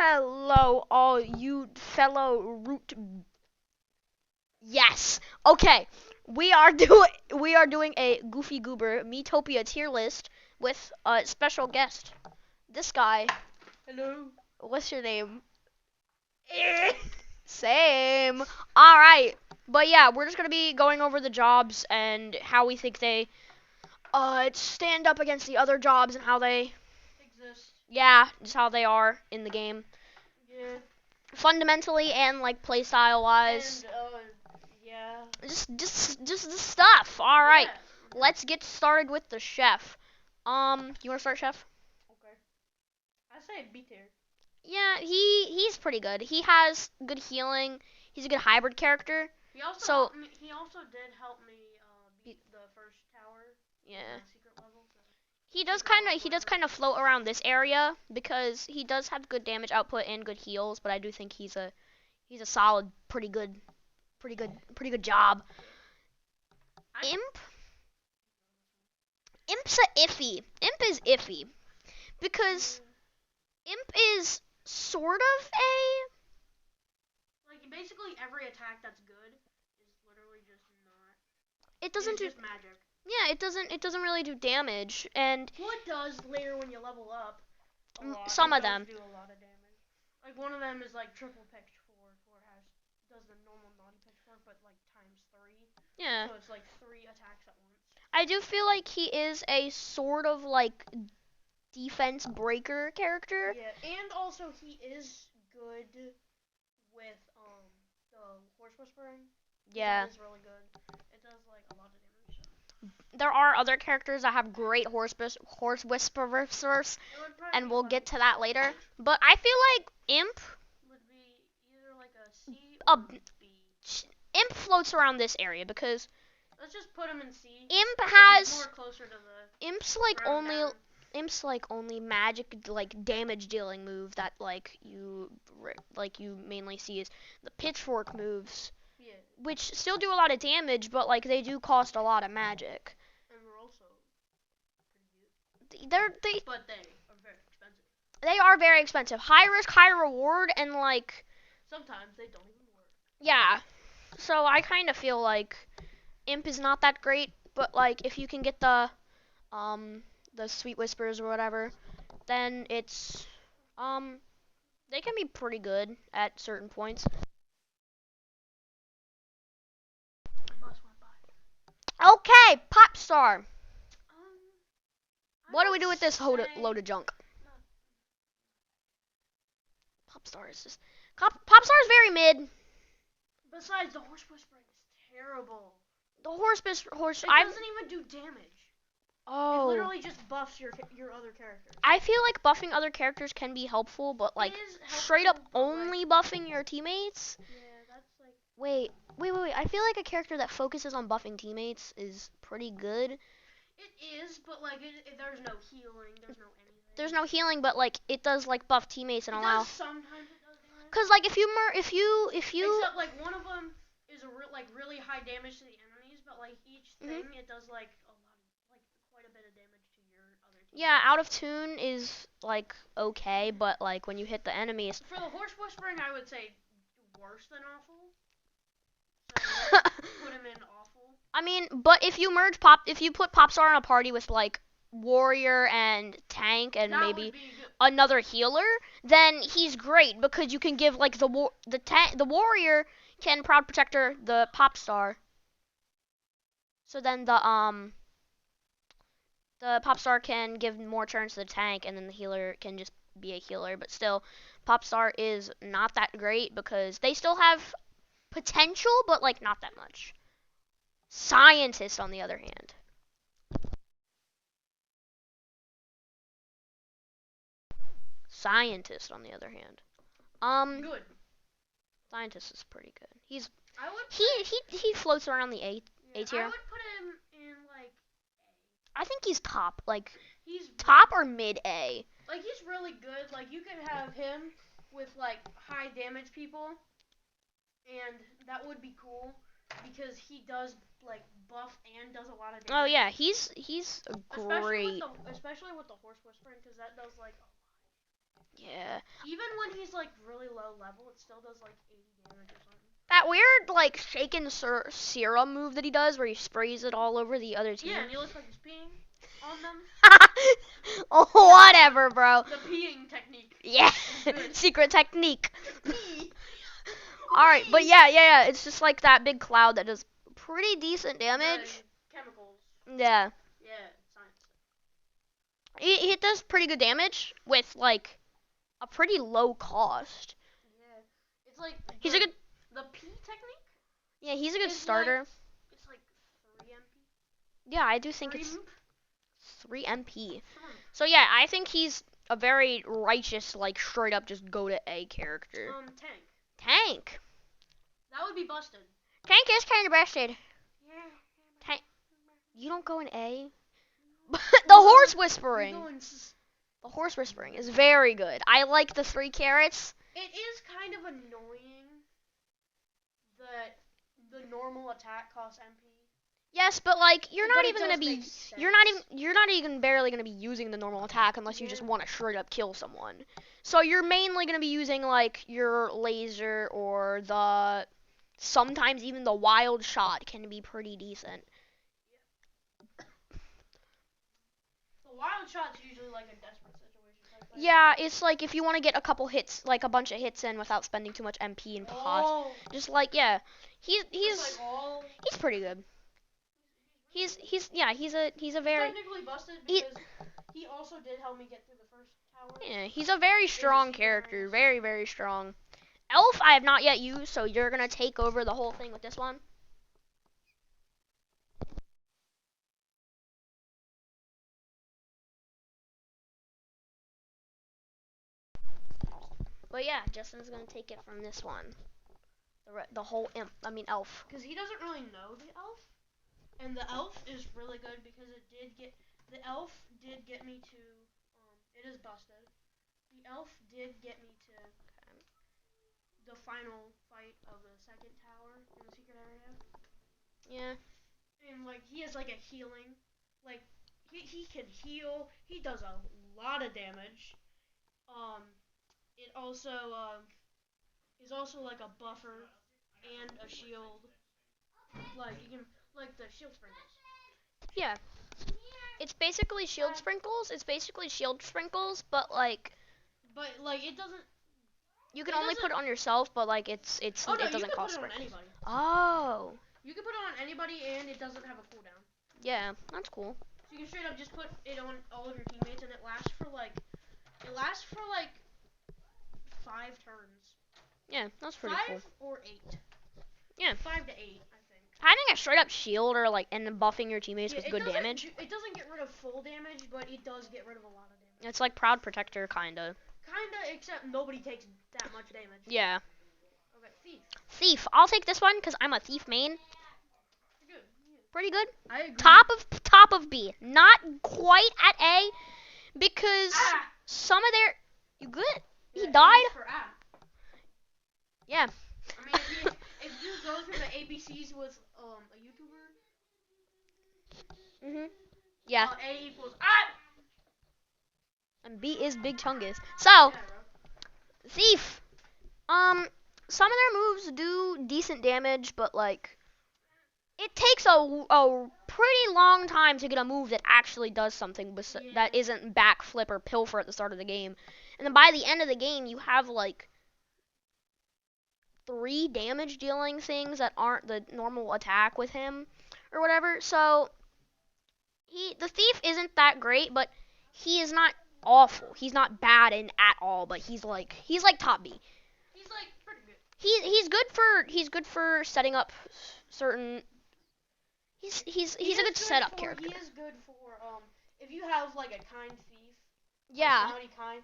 Hello, all you fellow root. Yes. Okay. We are doing a Goofy Goober MIITOPIA tier list with a special guest. This guy. Hello. What's your name? Same. All right. But yeah, we're just gonna be going over the jobs and how we think they stand up against the other jobs and how they just how they are in the game. Yeah. Fundamentally and like playstyle wise. And yeah. Just the stuff. All right. Yeah. Let's get started with the chef. You wanna start, chef? Okay. I say B tier. Yeah, he's pretty good. He has good healing. He's a good hybrid character. He also So he also did help me beat the first tower. yeah. Secret level. So. He does kind of float around this area because he does have good damage output and good heals, but I do think he's a solid, pretty good job. Imp? Imp's a iffy. Imp is iffy because Imp is sort of a Like basically every attack that's good is literally just not. it doesn't It's do just magic. yeah, it doesn't really do damage, and Well, it does later when you level up. A lot. some It of does them. do a lot of damage. Like one of them is like triple pitchfork, where it does the normal naughty pitchfork, but like times 3. Yeah. So it's like 3 attacks at once. I do feel like he is a sort of like defense breaker character. Yeah, and also he is good with the horse whispering. Yeah. That is really good. It does like a lot of damage. So. There are other characters that have great horse whisperers, and we'll get to that later. But I feel like Imp Would be either like a C a or B. Imp floats around this area because Let's just put him in C. Imp He's has more closer to the Imp's like ground only down. Imp's like only magic like damage dealing move that like you mainly see is the pitchfork moves, Yeah. which still do a lot of damage, but like they do cost a lot of magic. And we're also pretty good. They But they are very expensive. they are very expensive. High risk, high reward, and like Sometimes they don't even work. yeah. So I kind of feel like Imp is not that great, but like if you can get the sweet whispers or whatever, then it's they can be pretty good at certain points. The bus went by. Okay, pop star. I What do we would do with this say- load of junk? No. Pop star is just pop star is very mid. Besides, the horse whispering is terrible. The horse It I doesn't even do damage. It oh literally just buffs your other characters. I feel like buffing other characters can be helpful, but like It is helpful, straight up but, only buffing your teammates. Yeah, that's like. Wait. I feel like a character that focuses on buffing teammates is pretty good. It is, but like there's no healing, there's no anything. There's no healing, but like it does like buff teammates and allow. Sometimes it does damage. Cause like if you Except like one of them is really high damage to the enemies, but like each thing it does like quite a bit of damage to your other team. yeah, out of tune is like okay, but like when you hit the enemies. For the horse whispering, I would say worse than awful. So put him in awful. I mean, but if you put Popstar in a party with like warrior and tank and That maybe would be good. another healer, then he's great because you can give like the warrior can proud protector the Popstar. So then the Popstar can give more turns to the tank, and then the healer can just be a healer. But still, Popstar is not that great because they still have potential, but like not that much. Scientist, on the other hand. Scientist, on the other hand. Good. Scientist is pretty good. I would. He floats around the A tier. I would put him in like I think he's top, like he's top or mid A. like he's really good. Like you could have him with like high damage people, and that would be cool because he does like buff and does a lot of damage. Oh yeah, he's great. Especially with the horse whispering, because that does like. Yeah. Even when he's like really low level, it still does like 80 damage or something. That weird like shaken serum move that he does, where he sprays it all over the other team. Yeah, and he looks like he's peeing on them. Oh, whatever, bro. The peeing technique. Yeah. Good. Secret technique. Pee. All right, but yeah. It's just like that big cloud that does pretty decent damage. Chemicals. Yeah. Yeah, science. It does pretty good damage with like a pretty low cost. Yeah. It's like He's a good. the P technique. Yeah, he's a good It's starter. Like, it's like 3 MP. Yeah, I do think it's Imp? 3 MP. So yeah, I think he's a very righteous, like straight up just go to A character. Tank. Tank. That would be busted. Tank is kind of busted. Yeah. Tank. You don't go in A. the horse whispering. The horse whispering is very good. I like the 3 carrots. It is kind of annoying that the normal attack costs MP. Yes, but like you're But not it even does gonna be make sense. you're not even barely gonna be using the normal attack unless you just Yeah. want to straight up kill someone. So you're mainly gonna be using like your laser or the sometimes even the wild shot can be pretty decent. The wild shot's usually like a desperate situation type thing. Yeah, it's like if you want to get a couple hits, like a bunch of hits in without spending too much MP and pot. Oh. Just like yeah, he's Just like all. he's pretty good. He's a very Technically busted because he also did help me get through the first tower. yeah, he's a very strong character, very very strong. Elf I have not yet used, so you're gonna take over the whole thing with this one. But yeah, Justin's gonna take it from this one. The whole elf. Because he doesn't really know the elf, and the elf is really good because the elf did get me to it is busted. The elf did get me to the final fight of the second tower in the secret area. Yeah. And like he has like a healing, like he can heal. He does a lot of damage. It also is also like a buffer and a shield. Like you can like the shield sprinkles. Yeah. It's basically shield sprinkles. But like But like it doesn't. you can only put it on yourself, but like it Oh no, you doesn't can cost put it on sprinkles. anybody. Oh. You can put it on anybody, and it doesn't have a cooldown. Yeah, that's cool. So you can straight up just put it on all of your teammates, and it lasts for like 5 turns. Yeah, that's pretty cool. 5 or 8. Yeah. 5 to 8, I think. Having a straight up shield or like and buffing your teammates Yeah, with good damage. It doesn't get rid of full damage, but it does get rid of a lot of damage. It's like Proud Protector kinda. Kinda, except nobody takes that much damage. Yeah. Okay, thief. Thief. I'll take this one because I'm a thief main. Good. Yeah. Pretty good. I agree. Top of B. Not quite at A because some of their you good. He died. For A. Yeah. I mean, if you go through the ABCs with a YouTuber. Mhm. Yeah. A equals And B is Big Chungus. So Yeah, bro. Thief. Some of their moves do decent damage, but like it takes a pretty long time to get a move that actually does something that isn't backflip or pilfer at the start of the game. And then by the end of the game, you have like 3 damage dealing things that aren't the normal attack with him or whatever. So the thief isn't that great, but he is not awful. He's not bad at all, but he's like top B. He's like pretty good. He's good for setting up certain. He's a good setup character. He is good for if you have like a kind thief. Yeah. Kind.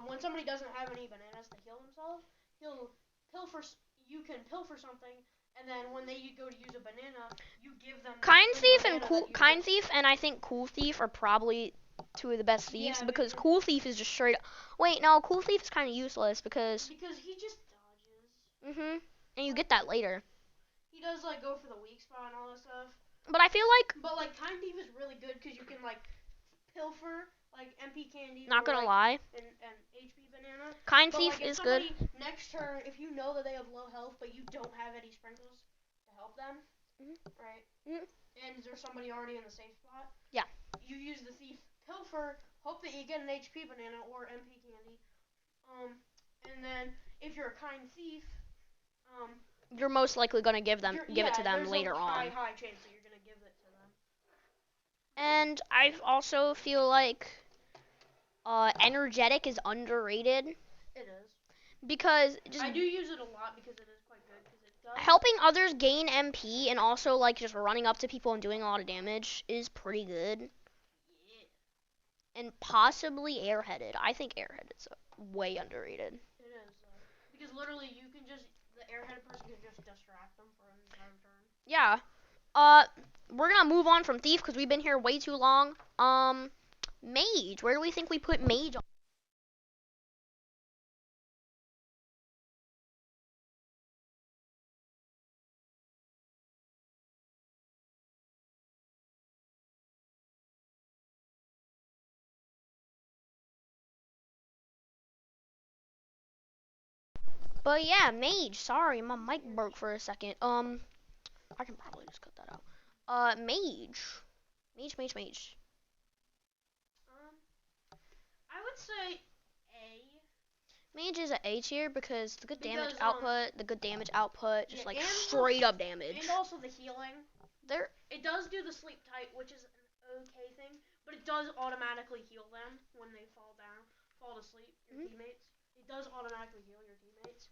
When somebody doesn't have any bananas to heal themselves, he'll pilfer. You can pilfer something, and then when they go to use a banana, you give them. Kind thief and I think cool thief are probably 2 of the best thieves because cool thief is just straight. Wait, no, cool thief is kind of useless because he just dodges. Mhm. And you get that later. He does like go for the weak spot and all that stuff. But I feel like. But like kind thief is really good because you can like pilfer like MP Candy Not or gonna like lie. an HP Banana. Kind But Thief like if is good. somebody next turn, if you know that they have low health but you don't have any sprinkles to help them, right? And there's somebody already in the safe spot. Yeah. You use the Thief Pilfer, hope that you get an HP Banana or MP Candy. And then if you're a Kind Thief, You're most likely gonna give it to them there's later a on. high chance that you're gonna give it to them. And I also feel like energetic is underrated It is. because I do use it a lot because it is quite good because it does. helping others gain MP and also like just running up to people and doing a lot of damage is pretty good. Yeah. And possibly airheaded. I think airheaded's way underrated. It is because literally you can just the airheaded person can just distract them for an entire turn. Yeah. We're gonna move on from Thief because we've been here way too long. Mage. Where do we think we put Mage? But yeah, Mage. Sorry, my mic broke for a second. I can probably just cut that out. Mage. Mage. I would say A. Mage is an A tier because the good damage Because, output, just yeah, like and straight up damage. And also the healing. There, It does do the sleep type, which is an okay thing, but it does automatically heal them when they fall to sleep, your teammates. It does automatically heal your teammates.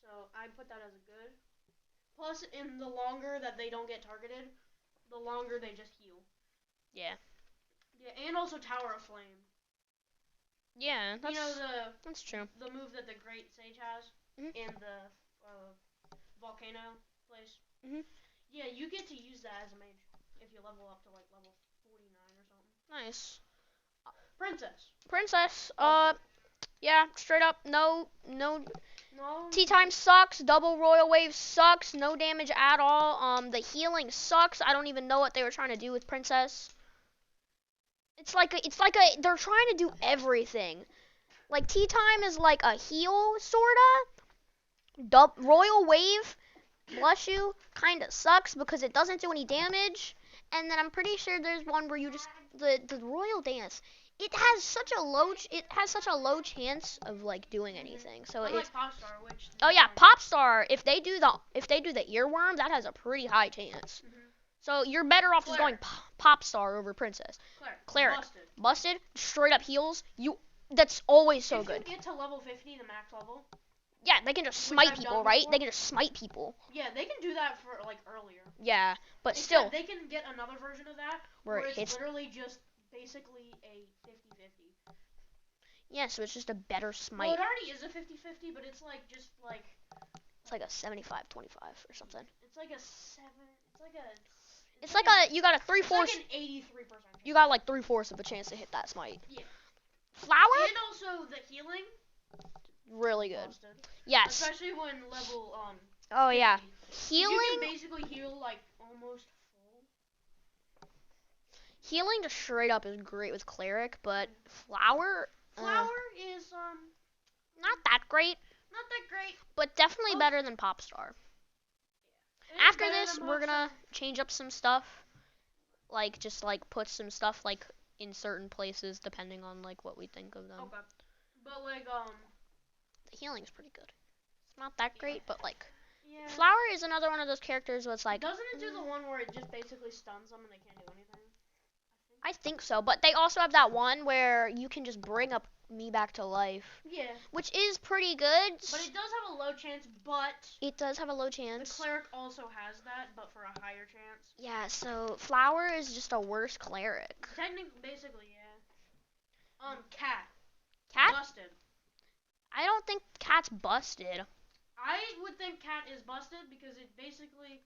So I put that as a good. Plus, in the longer that they don't get targeted, the longer they just heal. Yeah. Yeah, and also Tower of Flame. Yeah, that's true. The move that the Great Sage has in the volcano place. Yeah, you get to use that as a mage if you level up to like level 49 or something. Nice. Princess. Yeah, straight up, no. No. Tea time sucks. Double royal wave sucks. No damage at all. The healing sucks. I don't even know what they were trying to do with Princess. It's like they're trying to do everything. Like tea time is like a heal sorta. Royal wave, bless you, kinda sucks because it doesn't do any damage. And then I'm pretty sure there's one where you just the royal dance. It has such a low chance of like doing anything. So Unlike it's Popstar, which. oh yeah, Popstar. If they do the earworm, that has a pretty high chance. So you're better off just going Popstar over Princess. Cleric. Busted. Straight up heals. That's always so good. If you get to level 50, the max level. Yeah, they can just smite people, right? They can just smite people. Yeah, they can do that for like earlier. Yeah, but Except still. they can get another version of that where it's literally just basically a 50-50. Yeah, so it's just a better smite. Well, it already is a 50-50, but it's like just like. It's like a 75-25 or something. It's like a 7. You got a 3/4. It's like an 83%. Chance. You got like 3/4 of a chance to hit that smite. Yeah. Flower? And also the healing. Really good. Busted. Yes. Especially when level Oh 50. yeah. Healing. You can basically heal like almost full. Healing just straight up is great with cleric, but flower. Flower is not that great. Not that great. But definitely better than Popstar. Yeah. After this, we're gonna change up some stuff. Like just like put some stuff like in certain places depending on like what we think of them. Okay. But like the healing's pretty good. It's not that great, but like yeah. Flower is another one of those characters where it's like doesn't it do the one where it just basically stuns them and they can't do anything? I think so, but they also have that one where you can just bring up me back to life. Yeah. Which is pretty good. But it does have a low chance, but it does have a low chance. The cleric also has that, but for a higher chance. Yeah, so Flower is just a worse cleric. Technically, basically, yeah. Cat. Busted. I don't think Cat's busted. I would think Cat is busted because it basically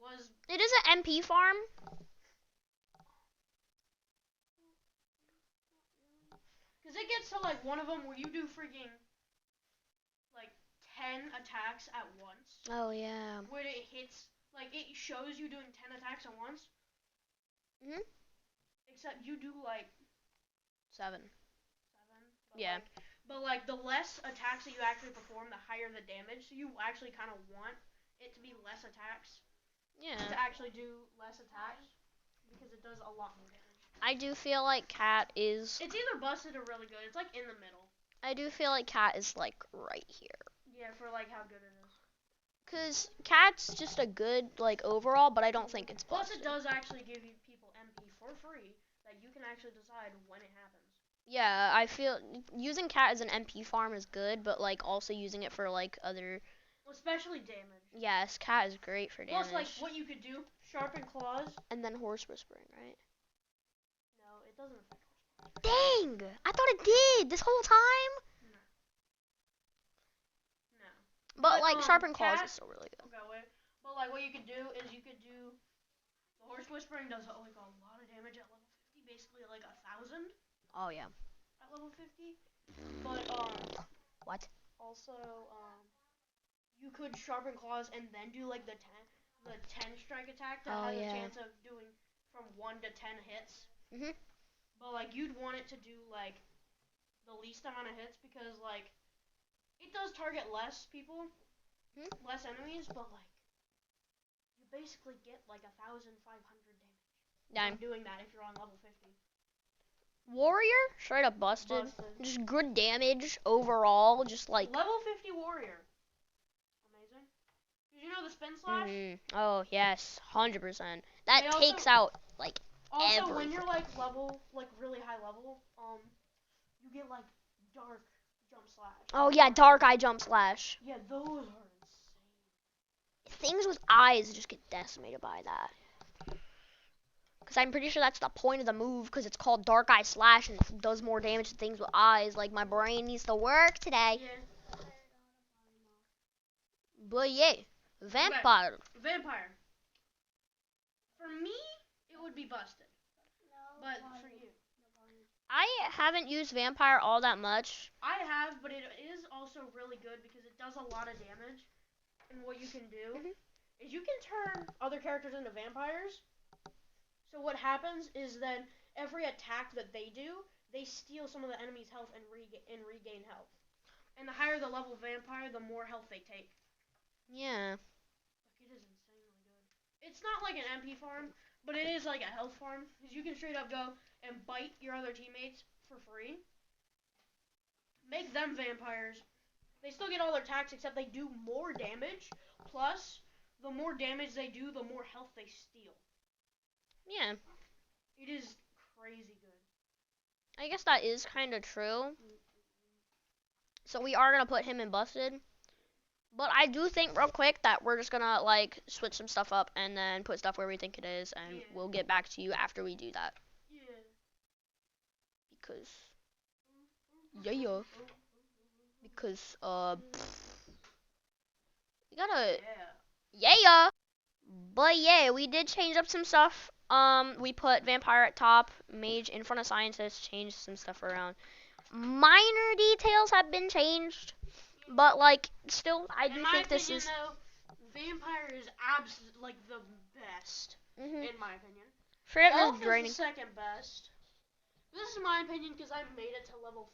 was. It is an MP farm. Because it gets to like one of them where you do freaking like 10 attacks at once. Oh yeah. Where it hits, like it shows you doing 10 attacks at once. Mhm. Except you do like 7. 7. Yeah. But like the less attacks that you actually perform, the higher the damage. So you actually kind of want it to be less attacks. Yeah. To actually do less attacks because it does a lot more damage. I do feel like Cat is. It's either busted or really good. It's like in the middle. I do feel like Cat is like right here. Yeah, for like how good it is. Cause Cat's just a good like overall, but I don't think it's Plus, busted. it does actually give you people MP for free that you can actually decide when it happens. Yeah, I feel using Cat as an MP farm is good, but like also using it for like other. Especially damage. Yes, Cat is great for damage. Plus, like what you could do, sharpen claws. And then Horse Whispering, right? No, it doesn't affect horse. Dang! I thought it did this whole time. No. No. But like Sharpen Claws Cat, is still really good. Okay, wait. But like what you could do is you could do the Horse Whispering does like a lot of damage at level 50, basically like 1,000 Oh yeah. at level 50. But What? also you could sharpen claws and then do like the 10 strike attack that has a chance of doing from 1 to 10 hits. Mhm. But like you'd want it to do like the least amount of hits because like it does target less people, less enemies, but like you basically get like 1,500 damage. Dang. Doing that if you're on level 50. Warrior straight up busted. Just good damage overall. Just like level 50 warrior. Amazing. Did you know the spin slash? Oh yes, 100%. That also, takes out like also everything. when you're like level, like really high level, you get like dark jump slash. Oh yeah, dark eye jump slash. Yeah, those are insane. Things with eyes just get decimated by that. Because I'm pretty sure that's the point of the move, because it's called Dark Eye Slash and it does more damage to things with eyes. Like, my brain needs to work today. Yeah. But yeah, Vampire. Okay. Vampire. For me, it would be busted. No. But for you. I haven't used Vampire all that much. I have, but it is also really good because it does a lot of damage. And what you can do is you can turn other characters into vampires. So what happens is that every attack that they do, they steal some of the enemy's health and regain health. And the higher the level vampire, the more health they take. Yeah. Like, it is insanely good. It's not like an MP farm, but it is like a health farm. Because you can straight up go and bite your other teammates for free. Make them vampires. They still get all their attacks, except they do more damage. Plus, the more damage they do, the more health they steal. Yeah. It is crazy good. I guess that is kind of true. So we are going to put him in busted. But I do think real quick that we're just going to like switch some stuff up and then put stuff where we think it is. And we'll get back to you after we do that. Yeah. Because, because, we gotta, But yeah, we did change up some stuff. We put Vampire at top, Mage in front of Scientist, changed some stuff around. Minor details have been changed, but like, still, I do think this is. Though, Vampire is like the best, in my opinion. Elf is the second best. This is my opinion because I made it to level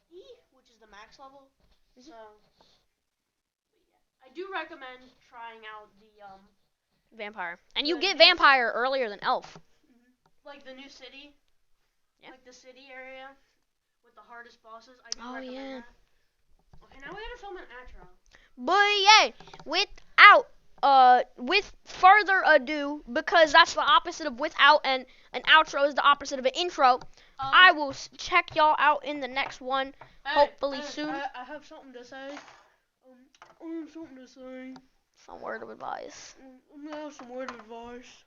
50, which is the max level. So, yeah. I do recommend trying out the Vampire, and you get Vampire earlier than Elf. Like the new city, like the city area with the hardest bosses. I do recommend that. Okay, now we gotta film an outro. But yeah, with further ado, because that's the opposite of without, and an outro is the opposite of an intro. I will check y'all out in the next one, hopefully soon. I have something to say. Some word of advice. Some word of advice.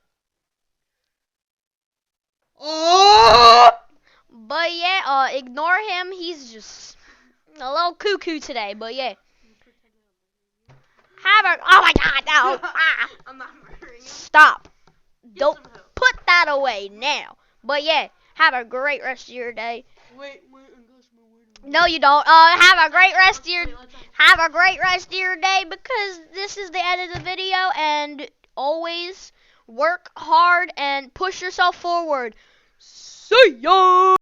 But yeah, ignore him. He's just a little cuckoo today. But yeah. Oh my God, no! I'm not murdering him. Stop. Don't put that away now. But yeah, have a great rest of your day. Wait. No, you don't. Have a great rest of your day, because this is the end of the video, and always work hard and push yourself forward. See ya!